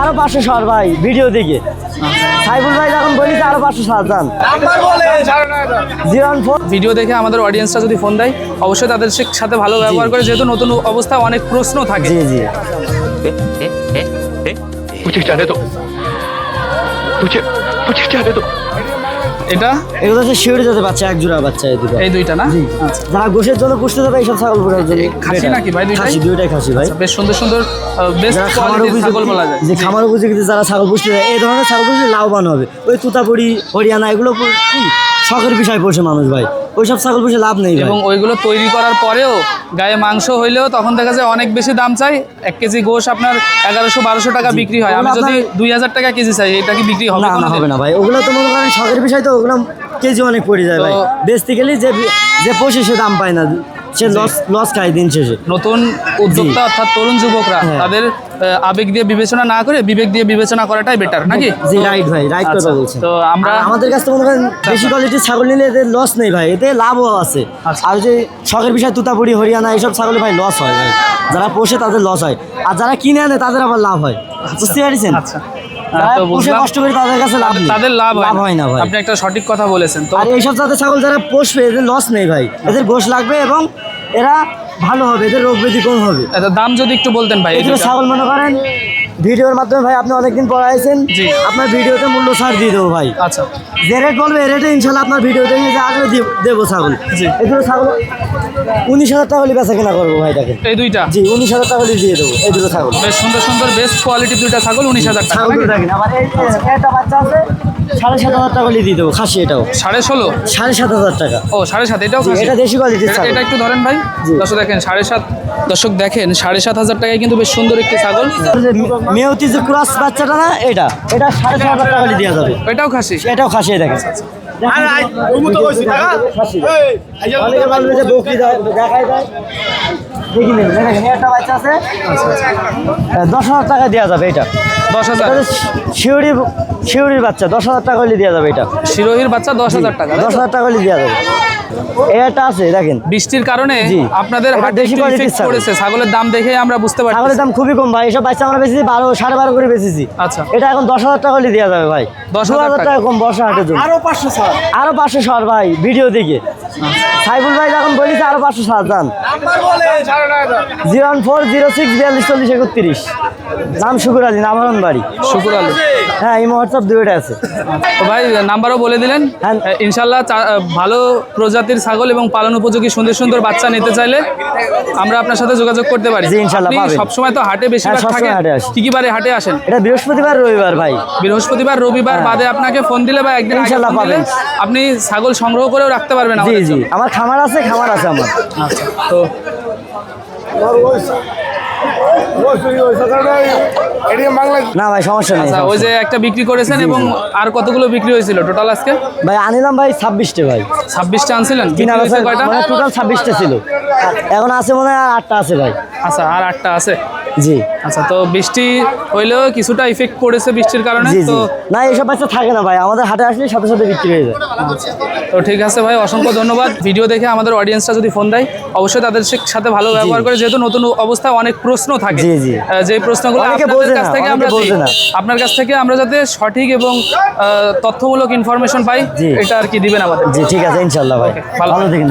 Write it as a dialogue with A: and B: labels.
A: আরো 500 ছাড় ভাই ভিডিও দেখে। সাইফুল ভাই যখন বলিস আরো 500 ছাড় যান। 014
B: ভিডিও দেখে আমাদের অডিয়েন্সরা যদি ফোন দেয় অবশ্যই তাদের সাথে ভালো ব্যবহার করে, যেহেতু নতুন অবস্থায় অনেক প্রশ্ন থাকে।
A: জি জি
C: मुझे जाने दो, मुझे जाने दो।
B: এটা
A: এগুলো হচ্ছে শিউরি জাতের বাচ্চা, এক জোড়া বাচ্চা এই দুটো।
B: এই দুইটা না? আচ্ছা,
A: যারা গোশের জন্য পুষতে যাবে এইসব ছাগল পুরো
B: খাসি নাকি ভাই? দুইটাই
A: খাসি, দুইটাই খাসি ভাই।
B: বেশ সুন্দর সুন্দর বেস্ট
A: যারা খামার
B: কোয়ালিটির ছাগল বলা যায়।
A: যে খামার উপযোগী যারা ছাগল পুষতে যায় এই ধরনের ছাগল পুষলে লাভবান হবে। ওই তুতাপুরি হরিয়ানা এগুলো কি শখের বিষয় পোষে মানুষ ভাই, ওইসব ছাগল পুষে লাভ নেই ভাই।
B: এবং ওইগুলো তৈরি করার পরেও গায়ে মাংস হইলেও তখন দেখা যায় অনেক বেশি দাম চাই। 1 কেজি গোশ আপনার 1100-1200 টাকা বিক্রি হয়। আমি যদি 2000 টাকা কেজি চাই, এটা কি বিক্রি হবে?
A: না হবে না ভাই, ওগুলো তো মনে করেন শখের বিষয়, তো ওগুলো কেজি অনেক পড়ে যায় ভাই। বেচতে গেলে যে পোষে সে দাম পায় না, সে লস খায় দিন শেষে।
B: নতুন উদ্যোক্তা অর্থাৎ তরুণ যুবকরা তাদের আবেগ দিয়ে বিবেচনা না করে বিবেক দিয়ে বিবেচনা করাটাই বেটার নাকি?
A: জি রাইট ভাই, রাইট কথা বলছেন।
B: তো আমরা
A: আমাদের কাছে তো মনে করেন বেশি কোয়ালিটির ছাগল নিলে এতে লস নেই ভাই, এতে লাভও আছে। আর যে শখের বিষয় তুতাপুরি হরিয়ানা এইসব ছাগলে ভাই লস হয় ভাই, যারা পোষে তাদের লস হয়, আর যারা কিনে আনে তাদের আবার লাভ হয়। বুঝতে পারছেন?
B: আচ্ছা,
A: তো পোষে কষ্ট করে তাদের কাছে লাভ নেই,
B: তাদের লাভ
A: হয় না ভাই।
B: আপনি একটা সঠিক কথা বলেছেন। তো
A: আর এইসব জাতের ছাগল যারা পোষবে এদের লস নেই ভাই, এদের গোশ লাগবে এবং এরা ভালো হবে, এদের রোগ ব্যাধি কম হবে।
B: এটা দাম যদি একটু বলতেন ভাই।
A: এগুলো ছাগল মনে করেন ভিডিওর মাধ্যমে ভাই আপনি অনেকদিন পর আইছেন, আপনার ভিডিওতে মূল্য ছাড় দিয়ে দেবো ভাই।
B: আচ্ছা,
A: যে রেট বলবে এই রেটে ইনশাল্লাহ আপনার ভিডিও দেখে যে আগে দেবো ছাগল। এগুলো ছাগল 19,000 টাকা হলে বেচা কেনা করবো ভাই। দেখেন
B: এই দুইটা
A: জি 19,000 টাকা হলে দিয়ে দেবো এই দুটো ছাগল।
B: বেশ সুন্দর সুন্দর বেস্ট কোয়ালিটির দুইটা ছাগল 19,000 টাকা।
A: ছাগল দেখেন আমার একটা বাচ্চা আছে 7,500 টাকা হলে দিয়ে দেবো খাসি, এটাও
B: 16.5
A: 7,500 টাকা।
B: ও 7.5 এটাও খাসি?
A: এটা দেশি কোয়ালিটির ছাগল।
B: এটা একটু ধরেন ভাই। দর্শক দেখেন 7.5, দর্শক দেখেন 7,500 টাকায় কিন্তু বেশ সুন্দর একটি ছাগল।
A: মেয়তি যে ক্রস বাচ্চাটা না, এটা 7,500 টাকা হলে দেওয়া যাবে।
B: এটাও খাসি?
A: এটাও খাসি দেখেন। একটা বাচ্চা আছে 10,000 টাকা দেওয়া যাবে। এটা
B: 10,000
A: শিউরির বাচ্চা 10,000 টাকা হলে দেওয়া যাবে। এটা
B: শিরোহির বাচ্চা 10,000 টাকা।
A: 10,000 টাকা হলে দেওয়া যাবে। এটা আছে দেখেন,
B: বৃষ্টির কারণে আপনাদের হাটে
A: দেশি
B: একটু
A: কোয়ালিটির
B: ইফেক্ট পড়েছে। ছাগলের দাম দেখে আমরা বুঝতে পারছি
A: ছাগলের দাম খুবই কম ভাই। এসব বাচ্চা আমরা বেচেছি 12 করে বেচেছি।
B: আচ্ছা,
A: এটা এখন 10,000 টাকা হলে দেওয়া যাবে ভাই।
B: 10,000
A: টাকা কম বর্ষা হাটের জন্য। আরো 500 ছাড় ভাই ভিডিও দেখে। সাইফুল ভাই যখন বলিস আরো 500 ছাড় যান। 01406424031। নাম শুকুর আলী, নামরণ বাড়ি।
B: শুকুর আলী?
A: হ্যাঁ, এই হোয়াটসঅ্যাপ দুইটা আছে।
B: তো ভাই নাম্বারও বলে দিলেন। ইনশাল্লাহ ভালো প্রজাতির ছাগল এবং পালন উপযোগী সুন্দর সুন্দর বাচ্চা নিতে চাইলে আমরা আপনার সাথে যোগাযোগ করতে পারি।
A: ইনশাল্লাহ পাবেন।
B: সবসময় তো হাটে বেশিরভাগ থাকে, কি কি বারে হাটে আসেন?
A: এটা বৃহস্পতিবার রবিবার ভাই।
B: বৃহস্পতিবার রবিবার বাদে আপনাকে ফোন দিলে বা একদিন
A: ইনশাল্লাহ পাবেন।
B: আপনি ছাগল সংগ্রহ করেও রাখতে পারবেন।
A: জি জি, আমার খামার আছে আমার।
B: আচ্ছা, তো
A: না ভাই সমস্যা নেই।
B: ওই যে একটা বিক্রি করেছেন এবং আর কতগুলো বিক্রি হয়েছিল টোটাল আজকে?
A: ভাই আনিলাম ভাই 26টা ভাই।
B: 26টা আনছিলেন?
A: কয়টা? মানে টোটাল 26টা ছিল, এখন আছে মনে হয় আর 8টা আছে ভাই।
B: আচ্ছা, আর 8টা আছে?
A: জি।
B: আচ্ছা, তো বৃষ্টি হইলেও কিছুটা ইফেক্ট পড়েছে বৃষ্টির কারণে। তো
A: না, এইসব বাচ্চা থাকে না ভাই, আমাদের হাটে আসলে সাথে সাথে বিক্রি হয়ে যায়।
B: তো ঠিক আছে ভাই, অসংখ্য ধন্যবাদ। ভিডিও দেখে আমাদের অডিয়েন্সরা যদি ফোন দেয় অবশ্যই তাদের সাথে ভালো ব্যবহার করে, যেহেতু নতুন অবস্থায় অনেক প্রশ্ন থাকে। যে প্রশ্নগুলো আপনার কাছ থেকে আমরা যাতে সঠিক এবং তথ্যমূলক ইনফরমেশন পাই, এটা আর কি দিবেন আমাদের।
A: জি ঠিক আছে ইনশাল্লাহ ভাই, ভালো থাকেন।